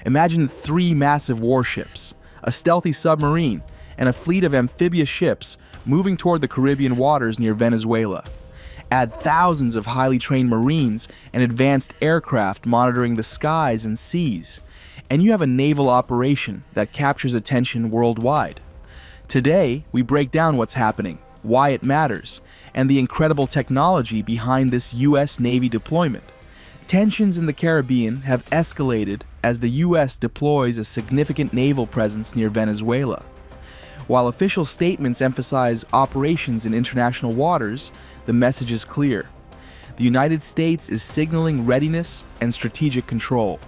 Imagine 3 massive warships, a stealthy submarine, and a fleet of amphibious ships moving toward the Caribbean waters near Venezuela. Add thousands of highly trained Marines and advanced aircraft monitoring the skies and seas, and you have a naval operation that captures attention worldwide. Today, we break down what's happening, why it matters, and the incredible technology behind this U.S. Navy deployment. Tensions in the Caribbean have escalated as the U.S. deploys a significant naval presence near Venezuela. While official statements emphasize operations in international waters, the message is clear. The United States is signaling readiness and strategic control.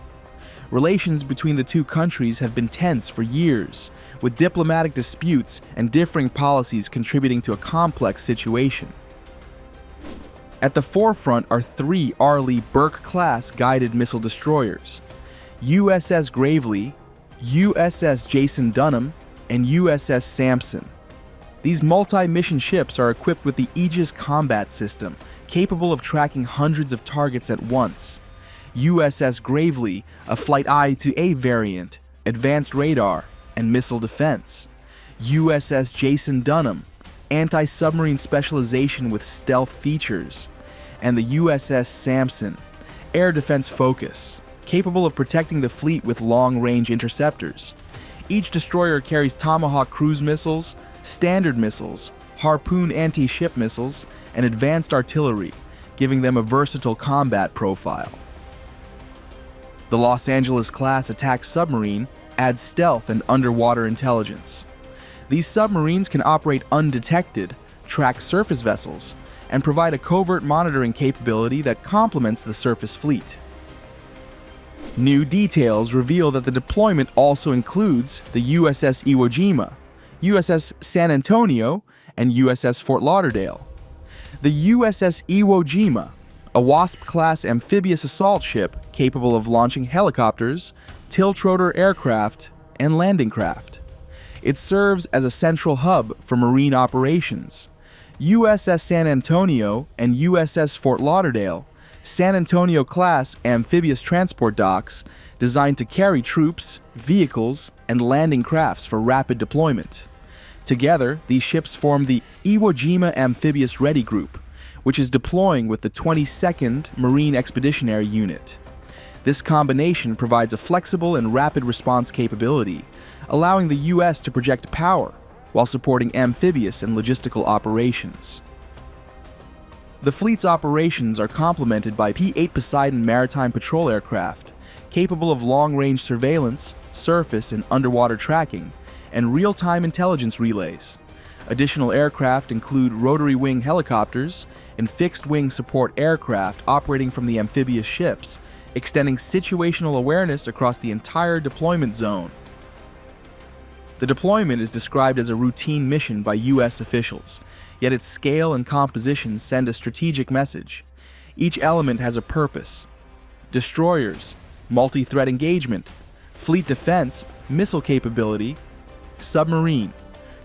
Relations between the two countries have been tense for years, with diplomatic disputes and differing policies contributing to a complex situation. At the forefront are 3 Arleigh Burke-class guided missile destroyers: USS Gravely, USS Jason Dunham, and USS Sampson. These multi-mission ships are equipped with the Aegis combat system, capable of tracking hundreds of targets at once. USS Gravely, a Flight I-A variant, advanced radar, and missile defense. USS Jason Dunham, anti-submarine specialization with stealth features. And the USS Sampson, air defense focus, capable of protecting the fleet with long-range interceptors. Each destroyer carries Tomahawk cruise missiles, Standard missiles, Harpoon anti-ship missiles, and advanced artillery, giving them a versatile combat profile. The Los Angeles-class attack submarine adds stealth and underwater intelligence. These submarines can operate undetected, track surface vessels, and provide a covert monitoring capability that complements the surface fleet. New details reveal that the deployment also includes the USS Iwo Jima, USS San Antonio, and USS Fort Lauderdale. The USS Iwo Jima, a Wasp-class amphibious assault ship capable of launching helicopters, tilt-rotor aircraft, and landing craft. It serves as a central hub for marine operations. USS San Antonio and USS Fort Lauderdale, San Antonio-class amphibious transport docks designed to carry troops, vehicles, and landing crafts for rapid deployment. Together, these ships form the Iwo Jima Amphibious Ready Group, which is deploying with the 22nd Marine Expeditionary Unit. This combination provides a flexible and rapid response capability, allowing the U.S. to project power while supporting amphibious and logistical operations. The fleet's operations are complemented by P-8 Poseidon maritime patrol aircraft, capable of long-range surveillance, surface and underwater tracking, and real-time intelligence relays. Additional aircraft include rotary wing helicopters and fixed-wing support aircraft operating from the amphibious ships, extending situational awareness across the entire deployment zone. The deployment is described as a routine mission by U.S. officials, yet its scale and composition send a strategic message. Each element has a purpose: destroyers, multi-threat engagement, fleet defense, missile capability, submarine,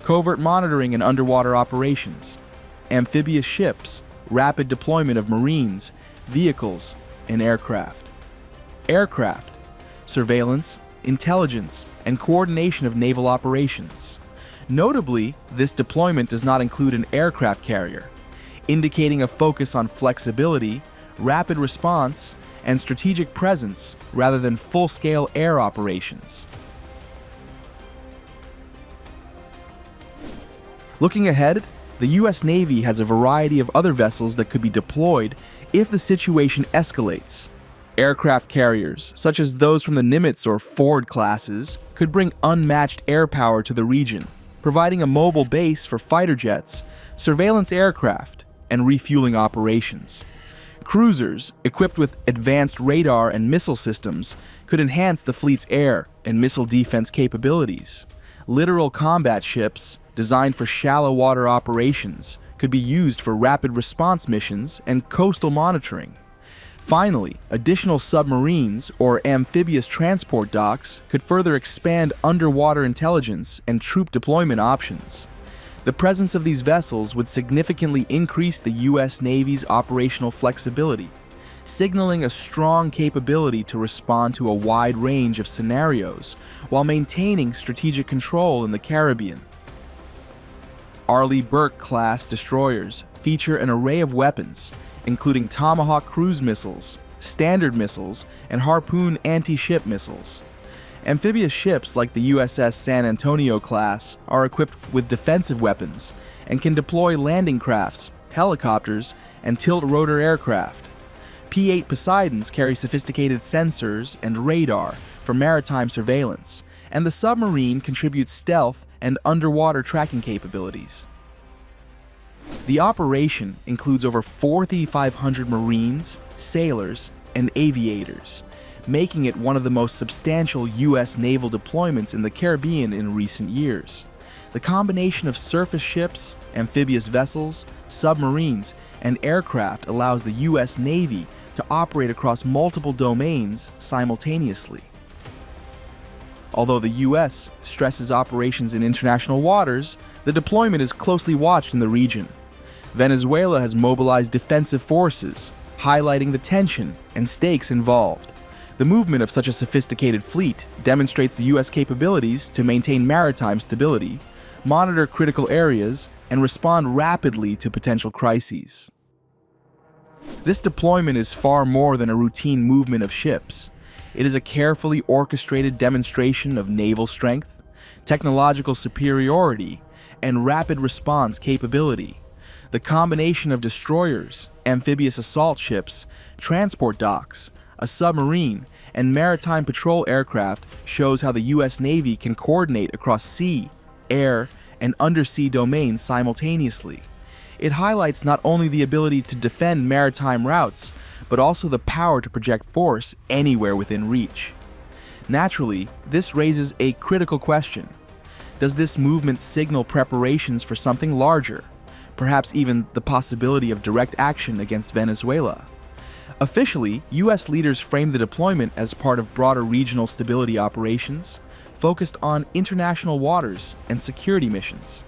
covert monitoring and underwater operations, amphibious ships, rapid deployment of marines, vehicles, and aircraft. Aircraft, surveillance, intelligence, and coordination of naval operations. Notably, this deployment does not include an aircraft carrier, indicating a focus on flexibility, rapid response, and strategic presence rather than full-scale air operations. Looking ahead, the U.S. Navy has a variety of other vessels that could be deployed if the situation escalates. Aircraft carriers, such as those from the Nimitz or Ford classes, could bring unmatched air power to the region, providing a mobile base for fighter jets, surveillance aircraft, and refueling operations. Cruisers, equipped with advanced radar and missile systems, could enhance the fleet's air and missile defense capabilities. Littoral combat ships, designed for shallow water operations, could be used for rapid response missions and coastal monitoring. Finally, additional submarines or amphibious transport docks could further expand underwater intelligence and troop deployment options. The presence of these vessels would significantly increase the U.S. Navy's operational flexibility, signaling a strong capability to respond to a wide range of scenarios while maintaining strategic control in the Caribbean. Arleigh Burke-class destroyers feature an array of weapons, including Tomahawk cruise missiles, Standard missiles, and Harpoon anti-ship missiles. Amphibious ships like the USS San Antonio class are equipped with defensive weapons and can deploy landing crafts, helicopters, and tilt-rotor aircraft. P-8 Poseidons carry sophisticated sensors and radar for maritime surveillance, and the Submarine contributes stealth and underwater tracking capabilities. The operation includes over 4,500 Marines, sailors, and aviators, making it one of the most substantial U.S. naval deployments in the Caribbean in recent years. The combination of surface ships, amphibious vessels, submarines, and aircraft allows the U.S. Navy to operate across multiple domains simultaneously. Although the U.S. stresses operations in international waters, the deployment is closely watched in the region. Venezuela has mobilized defensive forces, highlighting the tension and stakes involved. The movement of such a sophisticated fleet demonstrates the U.S. capabilities to maintain maritime stability, monitor critical areas, and respond rapidly to potential crises. This deployment is far more than a routine movement of ships. It is a carefully orchestrated demonstration of naval strength, technological superiority, and rapid response capability. The combination of destroyers, amphibious assault ships, transport docks, a submarine, and maritime patrol aircraft shows how the U.S. Navy can coordinate across sea, air, and undersea domains simultaneously. It highlights not only the ability to defend maritime routes, but also the power to project force anywhere within reach. Naturally, this raises a critical question. Does this movement signal preparations for something larger, perhaps even the possibility of direct action against Venezuela? Officially, U.S. leaders framed the deployment as part of broader regional stability operations, focused on international waters and security missions.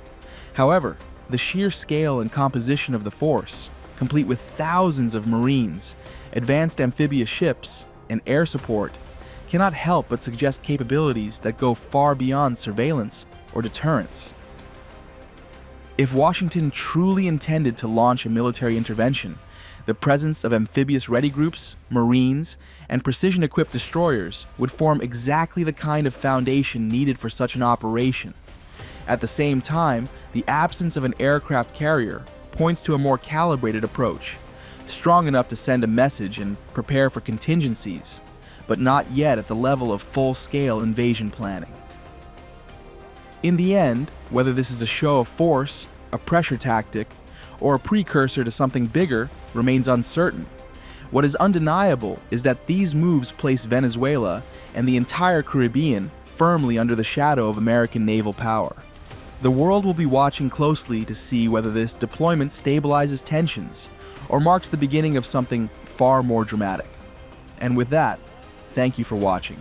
However, the sheer scale and composition of the force, complete with thousands of Marines, advanced amphibious ships, and air support, cannot help but suggest capabilities that go far beyond surveillance or deterrence. If Washington truly intended to launch a military intervention, the presence of amphibious ready groups, Marines, and precision-equipped destroyers would form exactly the kind of foundation needed for such an operation. At the same time, the absence of an aircraft carrier points to a more calibrated approach, strong enough to send a message and prepare for contingencies, but not yet at the level of full-scale invasion planning. In the end, whether this is a show of force, a pressure tactic, or a precursor to something bigger remains uncertain. What is undeniable is that these moves place Venezuela and the entire Caribbean firmly under the shadow of American naval power. The world will be watching closely to see whether this deployment stabilizes tensions or marks the beginning of something far more dramatic. And with that, thank you for watching.